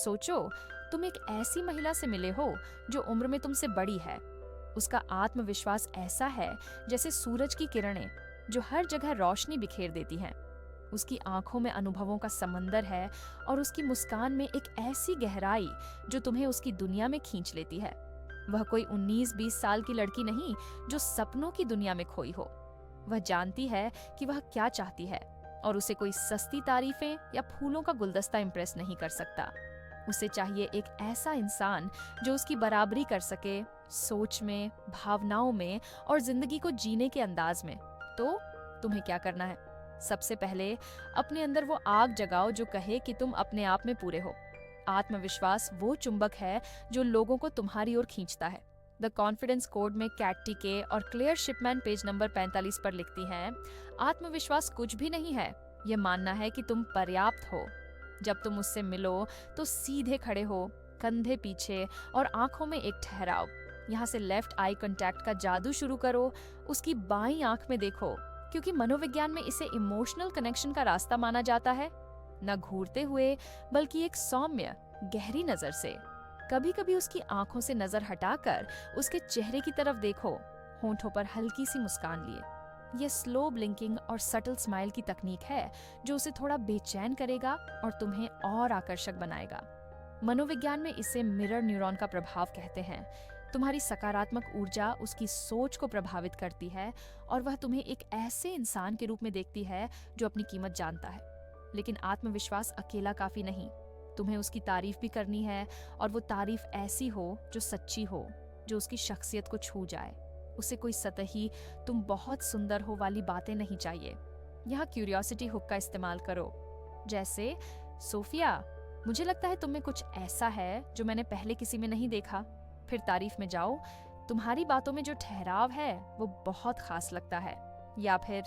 सोचो, तुम एक ऐसी महिला से मिले हो जो उम्र में तुमसे बड़ी है। उसका आत्मविश्वास ऐसा है जैसे सूरज की किरणें जो हर जगह रोशनी बिखेर देती हैं। उसकी आंखों में अनुभवों का समंदर है और उसकी मुस्कान में एक ऐसी गहराई जो तुम्हें उसकी दुनिया में खींच लेती है। वह कोई 19-20 साल की लड़की नहीं जो सपनों की दुनिया में खोई हो। वह जानती है कि वह क्या चाहती है और उसे कोई सस्ती तारीफें या फूलों का गुलदस्ता इम्प्रेस नहीं कर सकता। उसे चाहिए एक ऐसा इंसान जो उसकी बराबरी कर सके, सोच में, भावनाओं में और जिंदगी को जीने के अंदाज में। तो तुम्हें क्या करना है? सबसे पहले अपने अंदर वो आग जगाओ जो कहे कि तुम अपने आप में पूरे हो। आत्मविश्वास वो चुंबक है जो लोगों को तुम्हारी ओर खींचता है। द कॉन्फिडेंस कोड में कैटी के और क्लेयर शिपमैन पेज नंबर 45 पर लिखती हैं, आत्मविश्वास कुछ भी नहीं है, ये मानना है कि तुम पर्याप्त हो। जब तुम उससे मिलो तो सीधे खड़े हो, कंधे पीछे और आंखों में एक ठहराव। यहाँ से लेफ्ट आई कांटेक्ट का जादू शुरू करो, उसकी बाईं आंख में देखो, क्योंकि मनोविज्ञान में इसे इमोशनल कनेक्शन का रास्ता माना जाता है। न घूरते हुए बल्कि एक सौम्य, गहरी नजर से। कभी कभी उसकी आंखों से नजर हटाकर उसके चेहरे की तरफ देखो, होंठों पर हल्की सी मुस्कान लिए। ये स्लो ब्लिंकिंग और सटल स्माइल की तकनीक है जो उसे थोड़ा बेचैन करेगा और तुम्हें और आकर्षक बनाएगा। मनोविज्ञान में इसे मिरर न्यूरॉन का प्रभाव कहते हैं। तुम्हारी सकारात्मक ऊर्जा उसकी सोच को प्रभावित करती है और वह तुम्हें एक ऐसे इंसान के रूप में देखती है जो अपनी कीमत जानता है। लेकिन आत्मविश्वास अकेला काफी नहीं, तुम्हें उसकी तारीफ भी करनी है, और वो तारीफ ऐसी हो जो सच्ची हो, जो उसकी शख्सियत को छू जाए। उसे कोई सतही तुम बहुत सुंदर हो वाली बातें नहीं चाहिए। यहाँ क्यूरियोसिटी हुक का इस्तेमाल करो, जैसे सोफिया, मुझे लगता है तुम में कुछ ऐसा है जो मैंने पहले किसी में नहीं देखा। फिर तारीफ में जाओ, तुम्हारी बातों में जो ठहराव है वो बहुत खास लगता है। या फिर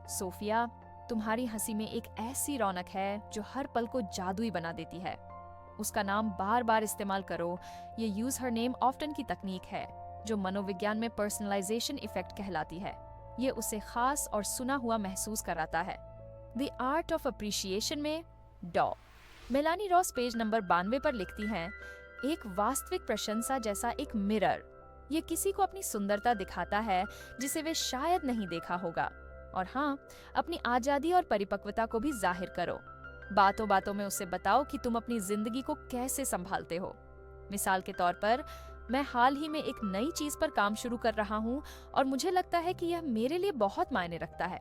सोफिया, तुम्हारी हंसी में एक ऐसी रौनक है जो हर पल को जादुई बना देती है। उसका नाम बार बार इस्तेमाल करो। ये यूज हर नेम ऑफ्टन की तकनीक है जो मनोविज्ञान में पर्सनलाइजेशन इफेक्ट कहलाती है। ये उसे खास और सुना हुआ महसूस कराता है। द आर्ट ऑफ अप्रिशिएशन में डॉ मेलानी रॉस पेज नंबर 92 पर लिखती हैं, एक वास्तविक प्रशंसा जैसा एक मिरर, ये किसी को अपनी सुंदरता दिखाता है जिसे वे शायद नहीं देखा होगा। और हाँ, अपनी आजादी और परिपक्वता को भी जाहिर करो। बातों बातों में उसे बताओ कि तुम अपनी जिंदगी को कैसे संभालते हो। मिसाल के तौर पर, मैं हाल ही में एक नई चीज पर काम शुरू कर रहा हूँ और मुझे लगता है कि यह मेरे लिए बहुत मायने रखता है।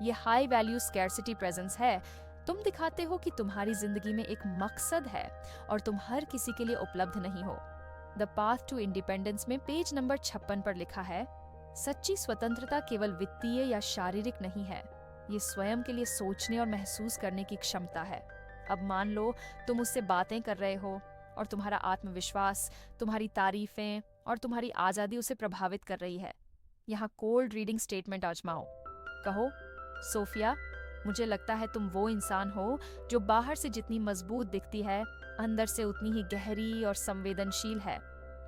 यह हाई वैल्यू स्कैर्सिटी प्रेजेंस है। तुम दिखाते हो कि तुम्हारी जिंदगी में एक मकसद है और तुम हर किसी के लिए उपलब्ध नहीं हो। द पाथ टू इंडिपेंडेंस में पेज नंबर 56 पर लिखा है, सच्ची स्वतंत्रता केवल वित्तीय या शारीरिक नहीं है, ये स्वयं के लिए सोचने और महसूस करने की क्षमता है। अब मान लो तुम उससे बातें कर रहे हो और तुम्हारा आत्मविश्वास, तुम्हारी तारीफें और तुम्हारी आजादी उसे प्रभावित कर रही है। यहाँ कोल्ड रीडिंग स्टेटमेंट आजमाओ। कहो, सोफिया, मुझे लगता है तुम वो इंसान हो जो बाहर से जितनी मजबूत दिखती है, अंदर से उतनी ही गहरी और संवेदनशील है।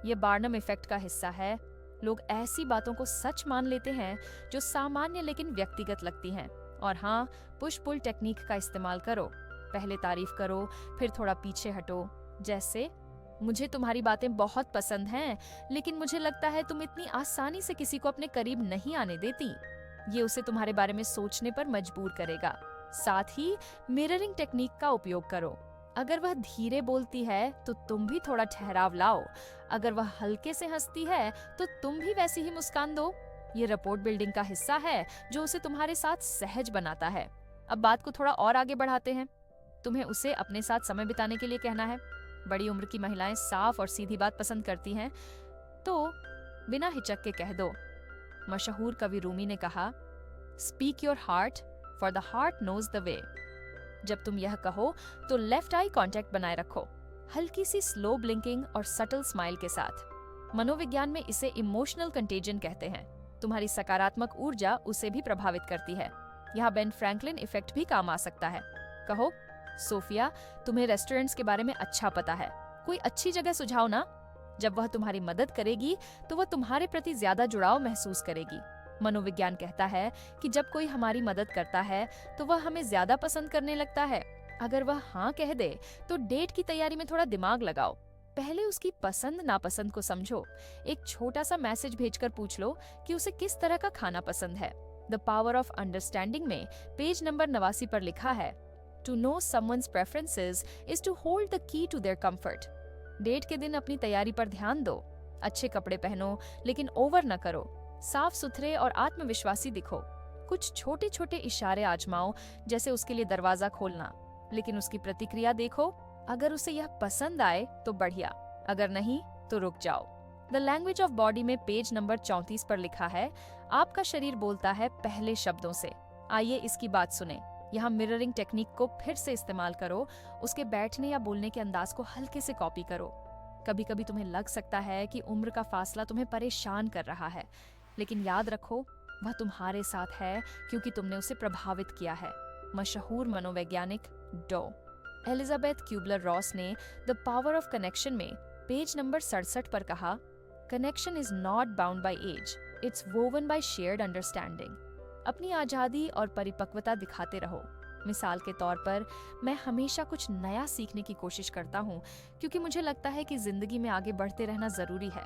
ये बार्नम इफेक्ट का हिस्सा है। लोग ऐसी बातों को सच मान लेते हैं जो सामान्य लेकिन व्यक्तिगत लगती हैं। और हाँ, पुश पुल टेक्निक का इस्तेमाल करो। पहले तारीफ करो, फिर थोड़ा पीछे हटो। जैसे, मुझे तुम्हारी बातें बहुत पसंद हैं, लेकिन मुझे लगता है तुम इतनी आसानी से किसी को अपने करीब नहीं आने देती। ये उसे तुम्हारे बारे में सोचने पर मजबूर करेगा। साथ ही मिररिंग टेक्निक का उपयोग करो। अगर वह धीरे बोलती है तो तुम भी थोड़ा ठहराव लाओ। अगर वह हल्के से हंसती है तो तुम भी वैसी ही मुस्कान दो। ये रिपोर्ट बिल्डिंग का हिस्सा है जो उसे तुम्हारे साथ सहज बनाता है। अब बात को थोड़ा और आगे बढ़ाते हैं। तुम्हें उसे अपने साथ समय बिताने के लिए कहना है। बड़ी उम्र की महिलाएं साफ और सीधी बात पसंद करती हैं, तो बिना हिचक के कह दो। मशहूर कवि रूमी ने कहा, speak your heart for the heart knows the way. जब तुम यह कहो तो लेफ्ट आई कांटेक्ट बनाए रखो, हल्की सी स्लो ब्लिंकिंग और सटल स्माइल के साथ। मनोविज्ञान में इसे इमोशनल कंटेजन कहते हैं। तुम्हारी सकारात्मक ऊर्जा उसे भी प्रभावित करती है। यहाँ बेन फ्रैंकलिन इफेक्ट भी काम आ सकता है। कहो, सोफिया, तुम्हें रेस्टोरेंट्स के बारे में अच्छा पता है, कोई अच्छी जगह सुझाओ ना। जब वह तुम्हारी मदद करेगी तो वह तुम्हारे प्रति ज्यादा जुड़ाव महसूस करेगी। मनोविज्ञान कहता है कि जब कोई हमारी मदद करता है तो वह हमें ज्यादा पसंद करने लगता है। अगर वह हाँ कह दे तो डेट की तैयारी में थोड़ा दिमाग लगाओ। पहले उसकी पसंद नापसंद को समझो। एक छोटा सा मैसेज भेजकर पूछ लो कि उसे किस तरह का खाना पसंद है। द पावर ऑफ अंडरस्टैंडिंग में पेज नंबर 89 पर लिखा है, to know someone's preferences is to hold the key to their comfort. Date के दिन अपनी तैयारी पर ध्यान दो। अच्छे कपड़े पहनो, लेकिन ओवर न करो। साफ सुथरे और आत्मविश्वासी दिखो। कुछ छोटे छोटे इशारे आजमाओ, जैसे उसके लिए दरवाजा खोलना, लेकिन उसकी प्रतिक्रिया देखो। अगर उसे यह पसंद आए तो बढ़िया, अगर नहीं तो रुक जाओ। द लैंग्वेज ऑफ बॉडी में पेज नंबर 34 पर लिखा है, आपका शरीर बोलता है पहले शब्दों से। आइए इसकी बात सुने। यहाँ मिररिंग टेक्निक को फिर से इस्तेमाल करो। उसके बैठने या बोलने के अंदाज को हल्के से कॉपी करो। कभी कभी तुम्हें लग सकता है कि उम्र का फासला तुम्हें परेशान कर रहा है, लेकिन याद रखो वह तुम्हारे साथ है क्योंकि तुमने उसे प्रभावित किया है। मशहूर मनोवैज्ञानिक डो एलिजाबेथ क्यूबलर रॉस ने द पावर ऑफ कनेक्शन में पेज नंबर 67 पर कहा, connection is not bound by age, it's woven by shared understanding. अपनी आजादी और परिपक्वता दिखाते रहो। मिसाल के तौर पर, मैं हमेशा कुछ नया सीखने की कोशिश करता हूँ क्योंकि मुझे लगता है कि जिंदगी में आगे बढ़ते रहना जरूरी है।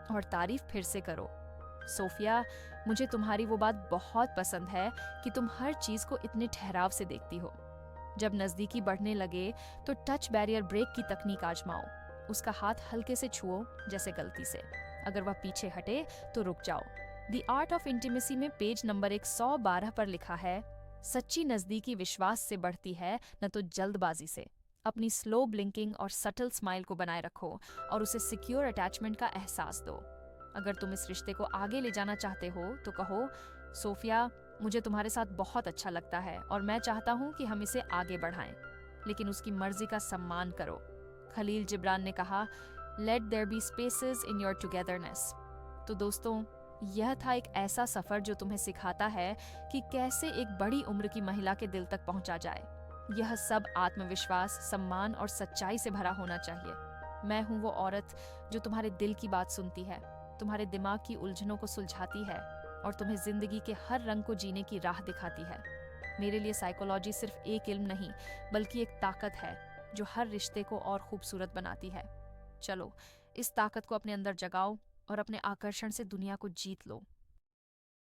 और तारीफ फिर से करो, सोफिया, मुझे तुम्हारी वो बात बहुत पसंद है कि तुम हर चीज को इतने ठहराव से देखती हो। जब नजदीकी बढ़ने लगे तो टच बैरियर ब्रेक की तकनीक आजमाओ। उसका हाथ हल्के से छुओ, जैसे गलती से। अगर वह पीछे हटे तो रुक जाओ। द आर्ट ऑफ इंटीमेसी में पेज नंबर 112 पर लिखा है, सच्ची नजदीकी विश्वास से बढ़ती है, न तो जल्दबाजी से। अपनी स्लो ब्लिंकिंग और सटल स्माइल को बनाए रखो और उसे सिक्योर अटैचमेंट का एहसास दो। अगर तुम इस रिश्ते को आगे ले जाना चाहते हो तो कहो, सोफिया, मुझे तुम्हारे साथ बहुत अच्छा लगता है और मैं चाहता हूँ कि हम इसे आगे बढ़ाएं, लेकिन उसकी मर्जी का सम्मान करो। खलील जिब्रान ने कहा, let there be spaces in your togetherness. तो दोस्तों, यह था एक ऐसा सफर जो तुम्हें सिखाता है कि कैसे एक बड़ी उम्र की महिला के दिल तक पहुंचा जाए। यह सब आत्मविश्वास, सम्मान और सच्चाई से भरा होना चाहिए। मैं हूँ वो औरत जो तुम्हारे दिल की बात सुनती है, तुम्हारे दिमाग की उलझनों को सुलझाती है और तुम्हें जिंदगी के हर रंग को जीने की राह दिखाती है। मेरे लिए साइकोलॉजी सिर्फ एक इल्म नहीं, बल्कि एक ताकत है जो हर रिश्ते को और खूबसूरत बनाती है। चलो, इस ताकत को अपने अंदर जगाओ और अपने आकर्षण से दुनिया को जीत लो।